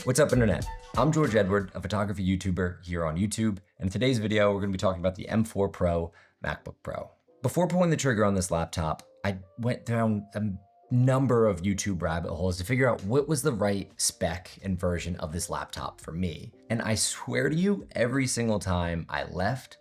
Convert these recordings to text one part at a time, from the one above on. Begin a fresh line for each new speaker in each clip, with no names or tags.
What's up, internet? I'm George Edward, a photography YouTuber here on YouTube, and in today's video, we're gonna be talking about the M4Pro Macbook Pro. Before pulling the trigger on this laptop, I went down a number of YouTube rabbit holes to figure out what was the right spec and version of this laptop for me. And I swear to you, every single time I left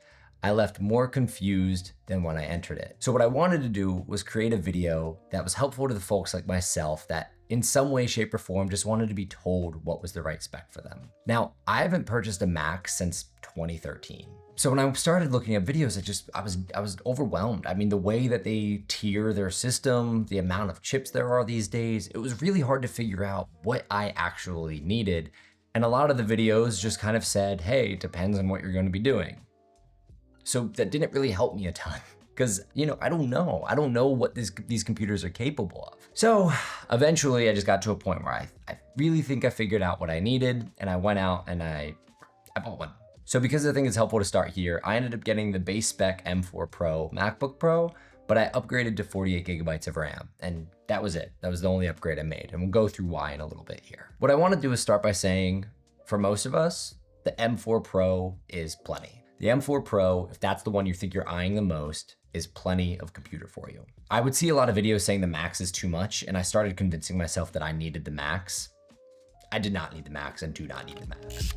more confused than when I entered it. So what I wanted to do was create a video that was helpful to the folks like myself that in some way, shape, or form just wanted to be told what was the right spec for them. Now, I haven't purchased a Mac since 2013. So when I started looking at videos, I was overwhelmed. I mean, the way that they tier their system, the amount of chips there are these days, it was really hard to figure out what I actually needed. And a lot of the videos just kind of said, hey, it depends on what you're going to be doing. So that didn't really help me a ton because, I don't know. I don't know what these computers are capable of. So eventually I just got to a point where I really think I figured out what I needed, and I went out and I bought one. So because I think it's helpful to start here, I ended up getting the base spec M4Pro Macbook Pro, but I upgraded to 48 gigabytes of RAM, and that was it. That was the only upgrade I made, and we'll go through why in a little bit here. What I want to do is start by saying, for most of us, the M4 Pro is plenty. The M4 Pro, if that's the one you think you're eyeing the most, is plenty of computer for you. I would see a lot of videos saying the Max is too much, and I started convincing myself that I needed the Max. I did not need the Max and do not need the Max.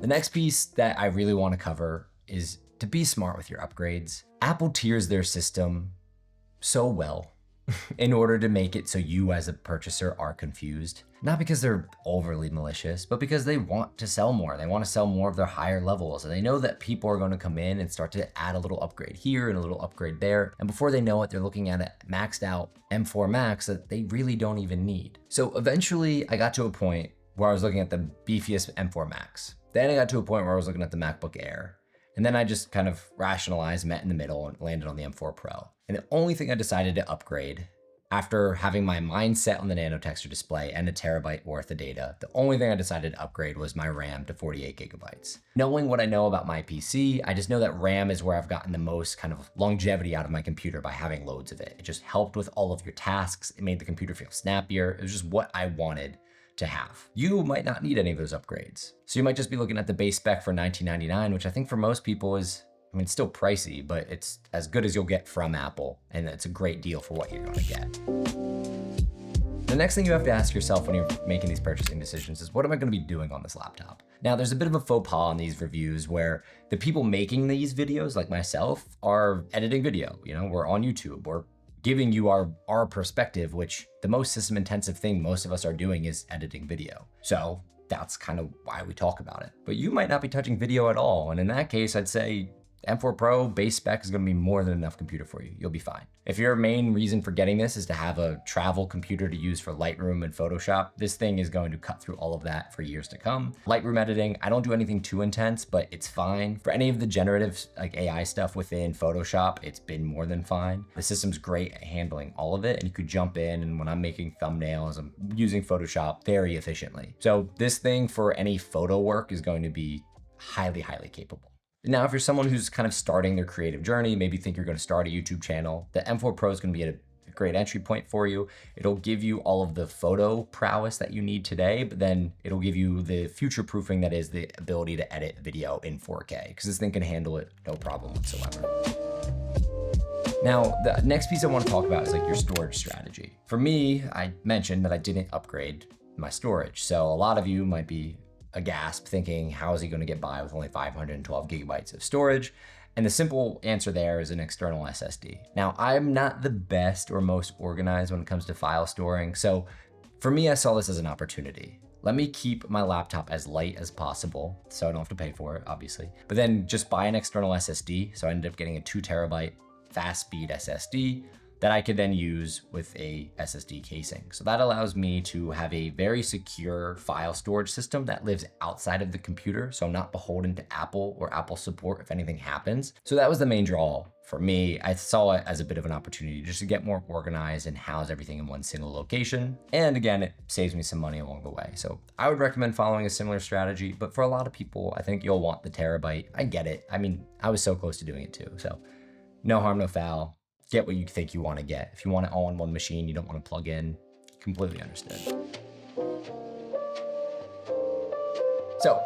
The next piece that I really want to cover is to be smart with your upgrades. Apple tiers their system so well in order to make it so you as a purchaser are confused. Not because they're overly malicious, but because they want to sell more. They want to sell more of their higher levels. And they know that people are going to come in and start to add a little upgrade here and a little upgrade there. And before they know it, they're looking at a maxed out M4 Max that they really don't even need. So eventually I got to a point where I was looking at the beefiest M4 Max. Then I got to a point where I was looking at the MacBook Air. And then I just kind of rationalized, met in the middle, and landed on the M4 Pro. And the only thing I decided to upgrade after having my mind set on the nano texture display and a terabyte worth of data, the only thing I decided to upgrade was my RAM to 48 gigabytes. Knowing what I know about my PC, I just know that RAM is where I've gotten the most kind of longevity out of my computer by having loads of it. It just helped with all of your tasks. It made the computer feel snappier. It was just what I wanted to have. You might not need any of those upgrades. So you might just be looking at the base spec for $19.99, which I think for most people is, it's still pricey, but it's as good as you'll get from Apple, and it's a great deal for what you're gonna get. The next thing you have to ask yourself when you're making these purchasing decisions is, what am I gonna be doing on this laptop? Now, there's a bit of a faux pas on these reviews where the people making these videos, like myself, are editing video. We're on YouTube, we're giving you our perspective, which the most system intensive thing most of us are doing is editing video. So that's kind of why we talk about it. But you might not be touching video at all. And in that case, I'd say M4 Pro base spec is gonna be more than enough computer for you. You'll be fine. If your main reason for getting this is to have a travel computer to use for Lightroom and Photoshop, this thing is going to cut through all of that for years to come. Lightroom editing, I don't do anything too intense, but it's fine. For any of the generative like AI stuff within Photoshop, it's been more than fine. The system's great at handling all of it, and you could jump in, and when I'm making thumbnails, I'm using Photoshop very efficiently. So this thing for any photo work is going to be highly, highly capable. Now, if you're someone who's kind of starting their creative journey, maybe think you're going to start a YouTube channel, the M4 Pro is going to be a great entry point for you. It'll give you all of the photo prowess that you need today, but then it'll give you the future proofing that is the ability to edit video in 4K, because this thing can handle it no problem whatsoever. Now, the next piece I want to talk about is like your storage strategy. For me, I mentioned that I didn't upgrade my storage. So a lot of you might be aghast thinking, how is he going to get by with only 512 gigabytes of storage? And the simple answer there is an external SSD. Now, I'm not the best or most organized when it comes to file storing. So for me, I saw this as an opportunity. Let me keep my laptop as light as possible so I don't have to pay for it, obviously. But then just buy an external SSD. So I ended up getting a 2 terabyte fast speed SSD that I could then use with a SSD casing. So that allows me to have a very secure file storage system that lives outside of the computer. So I'm not beholden to Apple or Apple support if anything happens. So that was the main draw for me. I saw it as a bit of an opportunity just to get more organized and house everything in one single location. And again, it saves me some money along the way. So I would recommend following a similar strategy, but for a lot of people, I think you'll want the terabyte. I get it. I was so close to doing it too. So no harm, no foul. Get what you think you want to get. If you want it all on one machine, you don't want to plug in, Completely understood. So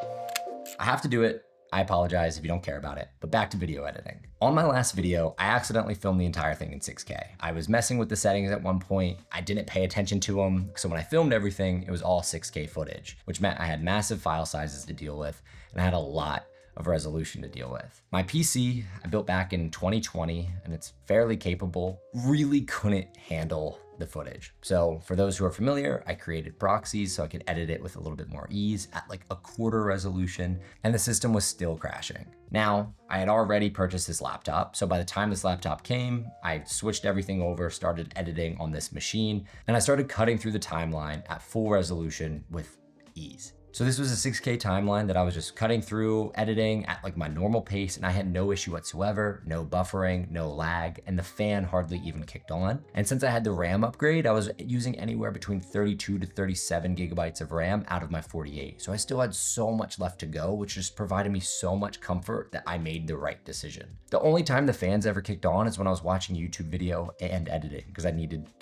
I have to do it. I apologize if you don't care about it, but back to video editing. On my last video, I accidentally filmed the entire thing in 6K. I was messing with the settings at one point. I didn't pay attention to them. So when I filmed everything, it was all 6K footage, which meant I had massive file sizes to deal with, and I had a lot of resolution to deal with. My PC, I built back in 2020, and it's fairly capable, really couldn't handle the footage. So for those who are familiar, I created proxies so I could edit it with a little bit more ease at like a quarter resolution, and the system was still crashing. Now, I had already purchased this laptop, so by the time this laptop came, I switched everything over, started editing on this machine, and I started cutting through the timeline at full resolution with ease. So this was a 6K timeline that I was just cutting through, editing at like my normal pace, and I had no issue whatsoever, no buffering, no lag, and the fan hardly even kicked on. And since I had the RAM upgrade, I was using anywhere between 32 to 37 gigabytes of RAM out of my 48. So I still had so much left to go, which just provided me so much comfort that I made the right decision. The only time the fans ever kicked on is when I was watching a YouTube video and editing, because I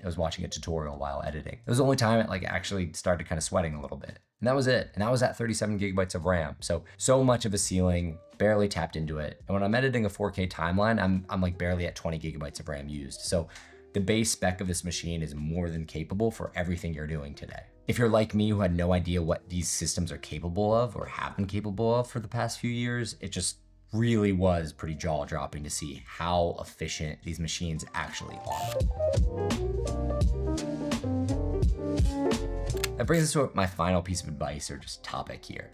was watching a tutorial while editing. It was the only time it like actually started kind of sweating a little bit. And that was it. And that was at 37 gigabytes of RAM. So much of a ceiling, barely tapped into it. And when I'm editing a 4K timeline, I'm like barely at 20 gigabytes of RAM used. So the base spec of this machine is more than capable for everything you're doing today. If you're like me who had no idea what these systems are capable of or have been capable of for the past few years, it just really was pretty jaw-dropping to see how efficient these machines actually are. That brings us to my final piece of advice or just topic here.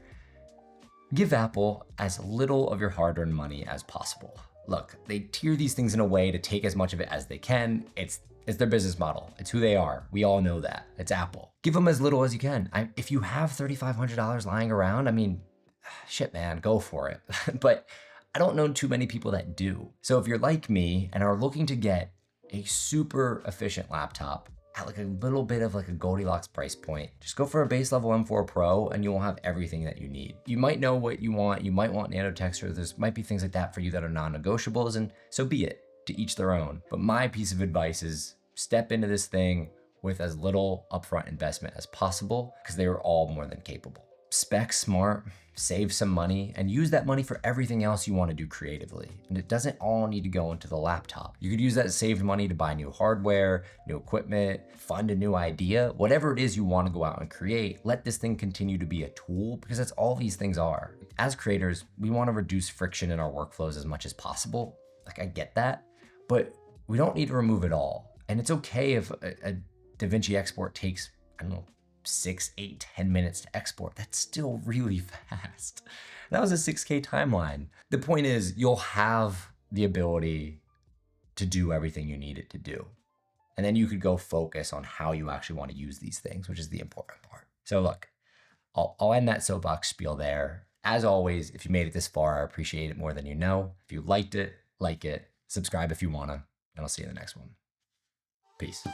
Give Apple as little of your hard-earned money as possible. Look, they tier these things in a way to take as much of it as they can. It's their business model. It's who they are. We all know that. It's Apple. Give them as little as you can. If you have $3,500 lying around, I mean, shit, man, go for it. But I don't know too many people that do. So if you're like me and are looking to get a super efficient laptop at like a little bit of like a Goldilocks price point, just go for a base level M4 Pro and you will have everything that you need. You might know what you want. You might want nano texture. There's might be things like that for you that are non-negotiables, and so be it, to each their own. But my piece of advice is step into this thing with as little upfront investment as possible, because they are all more than capable. Spec smart, save some money, and use that money for everything else you want to do creatively. And it doesn't all need to go into the laptop. You could use that saved money to buy new hardware, new equipment, fund a new idea, whatever it is you want to go out and create. Let this thing continue to be a tool, because that's all these things are. As creators, we want to reduce friction in our workflows as much as possible. Like, I get that, but we don't need to remove it all. And it's okay if a DaVinci export takes, I don't know, 6, 8, 10 minutes to export. That's still really fast. That was a 6K timeline. The point is, you'll have the ability to do everything you need it to do. And then you could go focus on how you actually want to use these things, which is the important part. So look, I'll end that soapbox spiel there. As always, if you made it this far, I appreciate it more than you know. If you liked it, like it, subscribe if you wanna, and I'll see you in the next one. Peace.